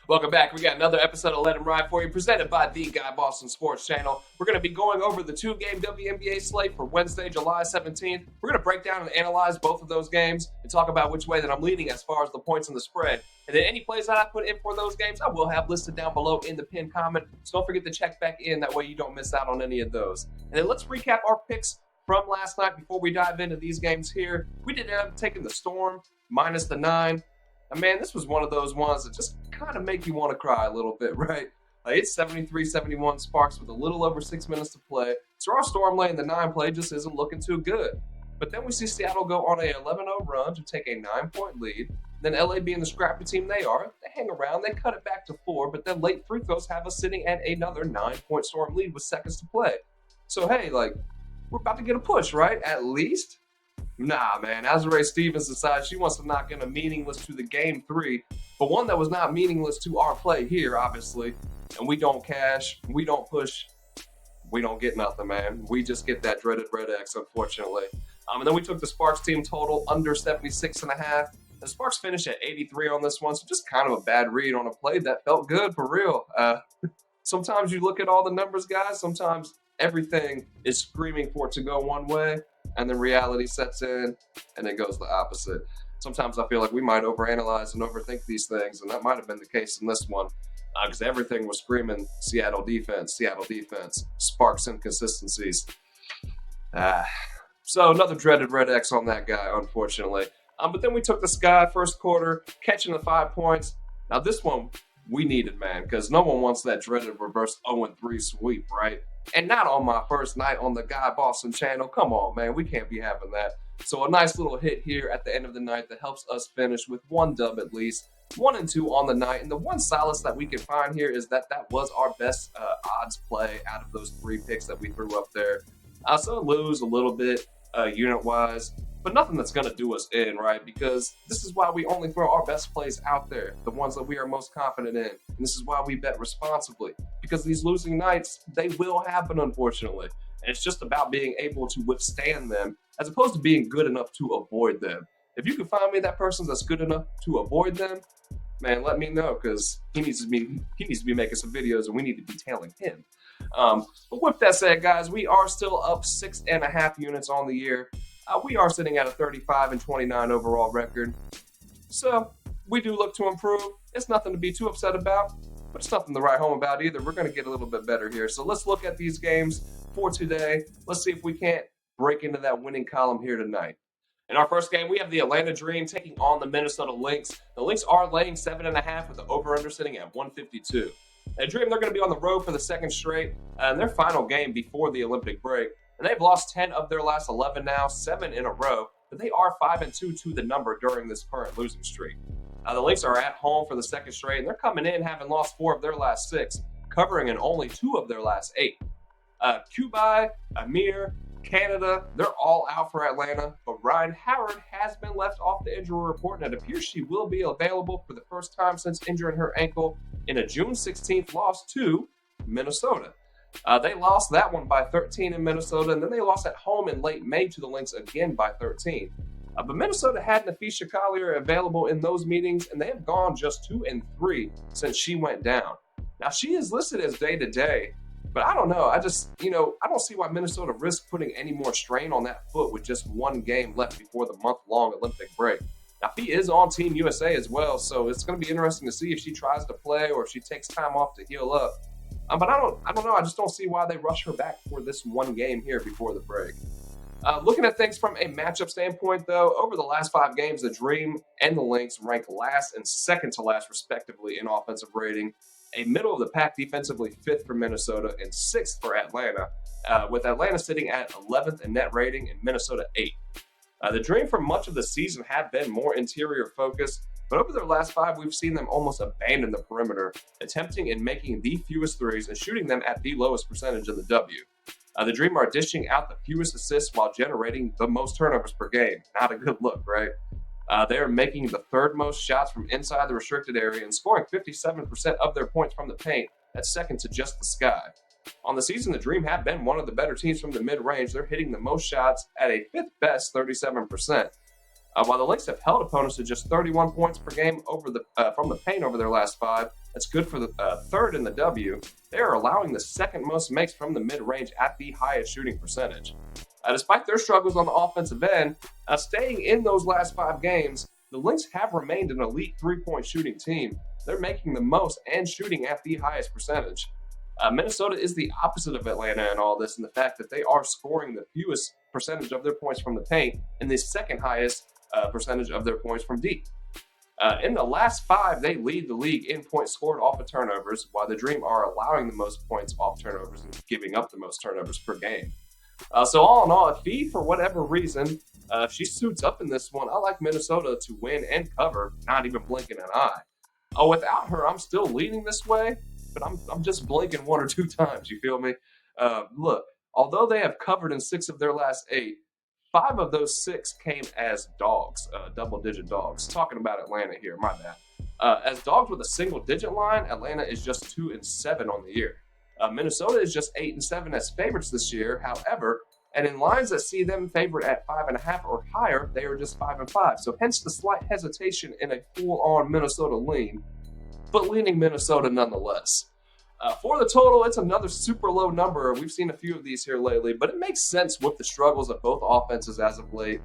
Welcome back. We got another episode of Let 'Em Ride for you, presented by The Guy Boston Sports Channel. We're going to be going over the two-game WNBA slate for Wednesday, July 17th. We're going to break down and analyze both of those games and talk about which way that I'm leaning as far as the points and the spread. And then any plays that I put in for those games, I will have listed down below in the pinned comment. So don't forget to check back in. That way you don't miss out on any of those. And then let's recap our picks from last night before we dive into these games here. We did end up taking the Storm minus the 9. And man, this was one of those ones that just kind of make you want to cry a little bit, right? Like it's 73-71 Sparks with a little over 6 minutes to play. So our Storm laying the 9 play just isn't looking too good. But then we see Seattle go on a 11-0 run to take a 9-point lead. Then LA being the scrappy team they are, they hang around, they cut it back to 4, but then late free throws have us sitting at another 9-point Storm lead with seconds to play. So hey, like, we're about to get a push, right? At least? Nah, man. Azurá Stevens decides she wants to knock in a meaningless to the game 3, but one that was not meaningless to our play here, obviously. And we don't cash, we don't push, we don't get nothing, man. We just get that dreaded red X, unfortunately. And then we took the Sparks team total under 76.5. The Sparks finished at 83 on this one, so just kind of a bad read on a play that felt good for real. Sometimes you look at all the numbers, guys. Sometimes everything is screaming for it to go one way, and then reality sets in, and it goes the opposite. Sometimes I feel like we might overanalyze and overthink these things, and that might have been the case in this one, because everything was screaming Seattle defense, Sparks inconsistencies. So another dreaded red X on that guy, unfortunately. But then we took the Sky first quarter, catching the 5 points. Now this one we needed, man, because no one wants that dreaded reverse 0-3 sweep, right? And not on my first night on the Guy Boston channel. Come on, man. We can't be having that. So a nice little hit here at the end of the night that helps us finish with 1 dub at least. 1-2 on the night. And the one solace that we can find here is that that was our best odds play out of those 3 picks that we threw up there. So lose a little bit unit-wise, but nothing that's going to do us in, right? Because this is why we only throw our best plays out there, the ones that we are most confident in. And this is why we bet responsibly, because these losing nights, they will happen, unfortunately. And it's just about being able to withstand them as opposed to being good enough to avoid them. If you can find me that person that's good enough to avoid them, man, let me know, because he needs to be making some videos and we need to be tailing him. But with that said, guys, we are still up 6.5 units on the year. We are sitting at a 35-29 overall record. So we do look to improve. It's nothing to be too upset about, but it's nothing to write home about either. We're going to get a little bit better here. So let's look at these games for today. Let's see if we can't break into that winning column here tonight. In our first game, we have the Atlanta Dream taking on the Minnesota Lynx. The Lynx are laying 7.5 with the over-under sitting at 152. The Dream, they're going to be on the road for the second straight and their final game before the Olympic break. And they've lost 10 of their last 11 now, 7 in a row, but they are 5-2 to the number during this current losing streak. The Lynx are at home for the second straight, and they're coming in having lost 4 of their last 6, covering in only 2 of their last 8. Kubai, Amir, Canada, they're all out for Atlanta, but Ryan Howard has been left off the injury report, and it appears she will be available for the first time since injuring her ankle in a June 16th loss to Minnesota. They lost that one by 13 in Minnesota, and then they lost at home in late May to the Lynx again by 13. But Minnesota had Nafisha Collier available in those meetings, and they have gone just 2-3 since she went down. Now, she is listed as day-to-day, but I don't know. I don't see why Minnesota risks putting any more strain on that foot with just 1 game left before the month-long Olympic break. Now, Fee is on Team USA as well, so it's going to be interesting to see if she tries to play or if she takes time off to heal up. But I don't know. I just don't see why they rush her back for this 1 game here before the break. Looking at things from a matchup standpoint, though, over the last 5 games, the Dream and the Lynx rank last and second to last, respectively, in offensive rating. A middle of the pack defensively 5th for Minnesota and 6th for Atlanta, with Atlanta sitting at 11th in net rating and Minnesota 8th. The Dream for much of the season have been more interior focused, but over their last 5, we've seen them almost abandon the perimeter, attempting and making the fewest threes and shooting them at the lowest percentage in the W. The Dream are dishing out the fewest assists while generating the most turnovers per game. Not a good look, right? They are making the 3rd most shots from inside the restricted area and scoring 57% of their points from the paint. That's second to just the Sky. On the season, the Dream have been one of the better teams from the mid-range. They're hitting the most shots at a 5th best 37%. While the Lynx have held opponents to just 31 points per game from the paint over their last 5, That's good for the third in the W. They are allowing the second most makes from the mid-range at the highest shooting percentage. Despite their struggles on the offensive end, staying in those last 5 games, the Lynx have remained an elite three-point shooting team. They're making the most and shooting at the highest percentage. Minnesota is the opposite of Atlanta in all this, in the fact that they are scoring the fewest percentage of their points from the paint and the second highest percentage of their points from deep. In the last 5, they lead the league in points scored off of turnovers, while the Dream are allowing the most points off turnovers and giving up the most turnovers per game. So all in all, if Fee, for whatever reason, if she suits up in this one, I like Minnesota to win and cover, not even blinking an eye. Without her, I'm still leaning this way, but I'm just blinking 1 or 2 times, you feel me? Look, although they have covered in 6 of their last 8, 5 of those 6 came as dogs, double-digit dogs. Talking about Atlanta here, my bad. As dogs with a single-digit line, Atlanta is just 2-7 on the year. Minnesota is just 8-7 as favorites this year, however, and in lines that see them favored at 5.5 or higher, they are just 5-5. So hence the slight hesitation in a full-on Minnesota lean, but leaning Minnesota nonetheless. For the total, it's another super low number. We've seen a few of these here lately, but it makes sense with the struggles of both offenses as of late.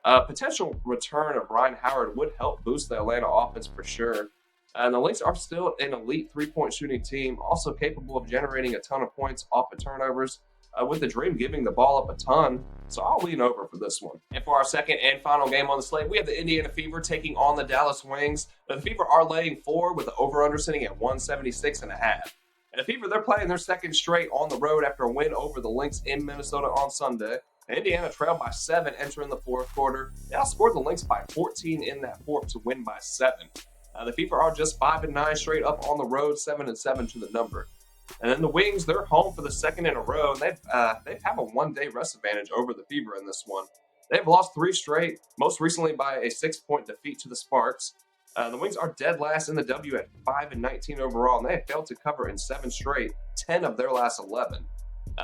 Potential return of Ryan Howard would help boost the Atlanta offense for sure. And the Lynx are still an elite three-point shooting team, also capable of generating a ton of points off of turnovers, with the Dream giving the ball up a ton. So I'll lean over for this one. And for our second and final game on the slate, we have the Indiana Fever taking on the Dallas Wings. The Fever are laying 4 with the over-under sitting at 176.5. And the Fever, they're playing their second straight on the road after a win over the Lynx in Minnesota on Sunday. Indiana trailed by 7 entering the fourth quarter. They outscored the Lynx by 14 in that fourth to win by 7. The Fever are just 5-9 straight up on the road, 7-7 to the number. And then the Wings, they're home for the second in a row, and they have a 1-day rest advantage over the Fever in this one. They've lost 3 straight, most recently by a 6-point defeat to the Sparks. The Wings are dead last in the W at 5-19 overall, and they have failed to cover in 7 straight, 10 of their last 11.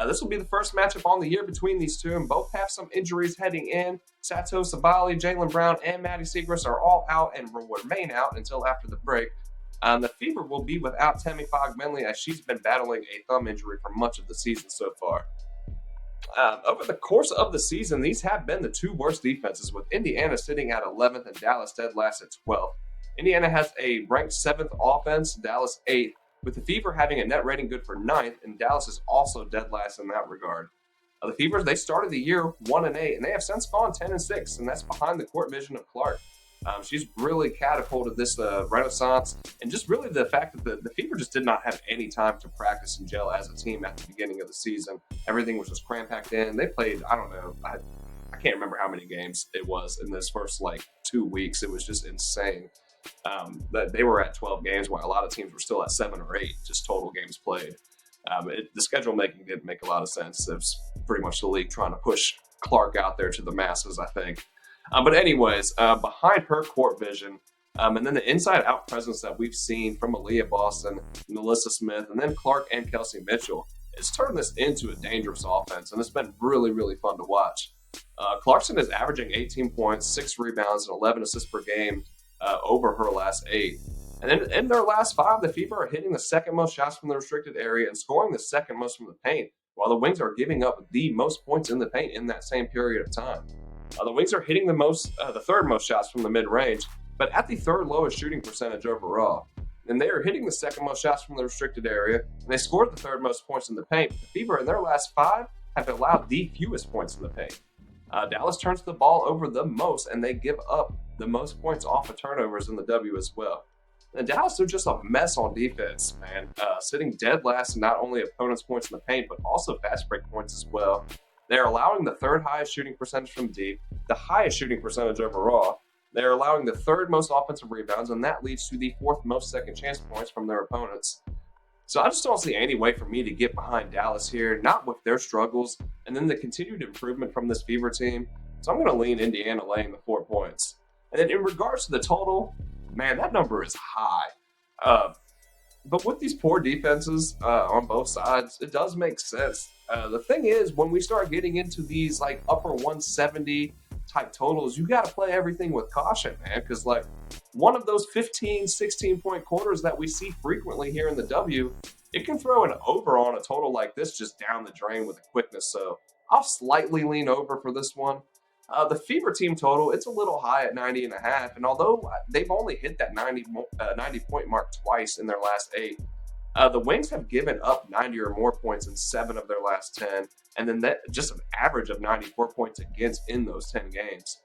This will be the first matchup on the year between these two, and both have some injuries heading in. Sato Sabali, Jaylen Brown, and Maddie Siegrist are all out and will remain out until after the break. The Fever will be without Tammy Fogg-Menley, as she's been battling a thumb injury for much of the season so far. Over the course of the season, these have been the 2 worst defenses, with Indiana sitting at 11th and Dallas dead last at 12th. Indiana has a ranked 7th offense, Dallas 8th, with the Fever having a net rating good for 9th, and Dallas is also dead last in that regard. The Fevers, they started the year 1-8, and they have since gone 10-6, and that's behind the court vision of Clark. She's really catapulted this renaissance, and just really the fact that the Fever just did not have any time to practice and gel as a team at the beginning of the season. Everything was just cram-packed in. They played, I don't know, I can't remember how many games it was in this first 2 weeks. It was just insane. That they were at 12 games while a lot of teams were still at 7 or 8, just total games played. The schedule making didn't make a lot of sense. It was pretty much the league trying to push Clark out there to the masses, I think. But anyways, behind her court vision, and then the inside-out presence that we've seen from Aaliyah Boston, Melissa Smith, and then Clark and Kelsey Mitchell, it's turned this into a dangerous offense, and it's been really, really fun to watch. Clarkson is averaging 18 points, 6 rebounds, and 11 assists per game over her last 8. And then in their last 5, the Fever are hitting the second most shots from the restricted area and scoring the second most from the paint, while the Wings are giving up the most points in the paint in that same period of time. The Wings are hitting the third most shots from the mid-range, but at the third lowest shooting percentage overall. And they are hitting the second most shots from the restricted area, and they scored the third most points in the paint. The Fever, in their last 5, have allowed the fewest points in the paint. Dallas turns the ball over the most, and they give up the most points off of turnovers in the W as well. And Dallas are just a mess on defense, man. Sitting dead last in not only opponents' points in the paint, but also fast break points as well. They're allowing the 3rd highest shooting percentage from deep, the highest shooting percentage overall. They're allowing the 3rd most offensive rebounds, and that leads to the 4th most second chance points from their opponents. So I just don't see any way for me to get behind Dallas here, not with their struggles, and then the continued improvement from this Fever team. So I'm going to lean Indiana laying the 4 points. And then in regards to the total, man, that number is high. But with these poor defenses on both sides, it does make sense. The thing is, when we start getting into these upper 170 type totals, you got to play everything with caution, man. Because, like, one of those 15, 16-point quarters that we see frequently here in the W, it can throw an over on a total like this just down the drain with a quickness. So I'll slightly lean over for this one. The Fever team total, it's a little high at 90.5. And although they've only hit that 90-point mark twice in their last 8, the Wings have given up 90 or more points in 7 of their last 10, and then that just an average of 94 points against in those 10 games.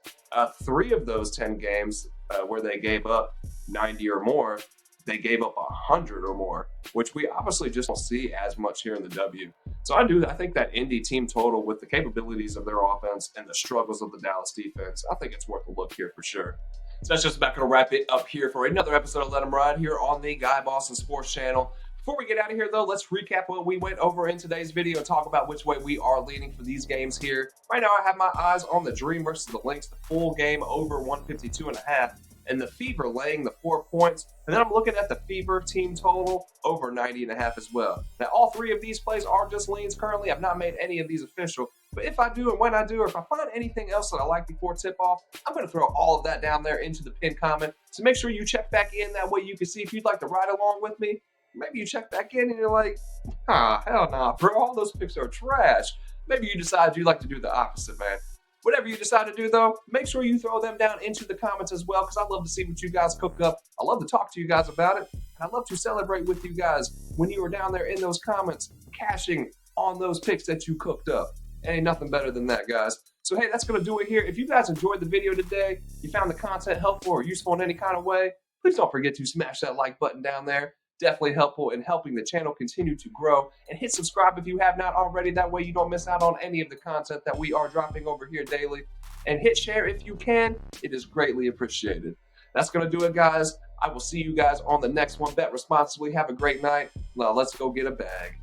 3 of those 10 games where they gave up 90 or more, they gave up 100 or more, which we obviously just don't see as much here in the W. So I think that Indy team total, with the capabilities of their offense and the struggles of the Dallas defense, I think it's worth a look here for sure. So that's just about going to wrap it up here for another episode of Let 'Em Ride here on the Guy Boston Sports Channel. Before we get out of here, though, let's recap what we went over in today's video and talk about which way we are leaning for these games here. Right now, I have my eyes on the Dream versus the Lynx, the full game over 152.5, and the Fever laying the 4 points. And then I'm looking at the Fever team total over 90.5 as well. Now, all 3 of these plays are just leans currently. I've not made any of these official. But if I do and when I do, or if I find anything else that I like before tip-off, I'm going to throw all of that down there into the pinned comment. So make sure you check back in. That way you can see if you'd like to ride along with me. Maybe you check back in and you're like, hell nah, bro, all those picks are trash. Maybe you decide you'd like to do the opposite, man. Whatever you decide to do, though, make sure you throw them down into the comments as well, because I love to see what you guys cook up. I love to talk to you guys about it, and I love to celebrate with you guys when you are down there in those comments, cashing on those picks that you cooked up. Ain't nothing better than that, guys. So, hey, that's going to do it here. If you guys enjoyed the video today, you found the content helpful or useful in any kind of way, please don't forget to smash that like button down there. Definitely helpful in helping the channel continue to grow. And hit subscribe if you have not already. That way you don't miss out on any of the content that we are dropping over here daily. And hit share if you can. It is greatly appreciated. That's going to do it, guys. I will see you guys on the next one. Bet responsibly. Have a great night. Now let's go get a bag.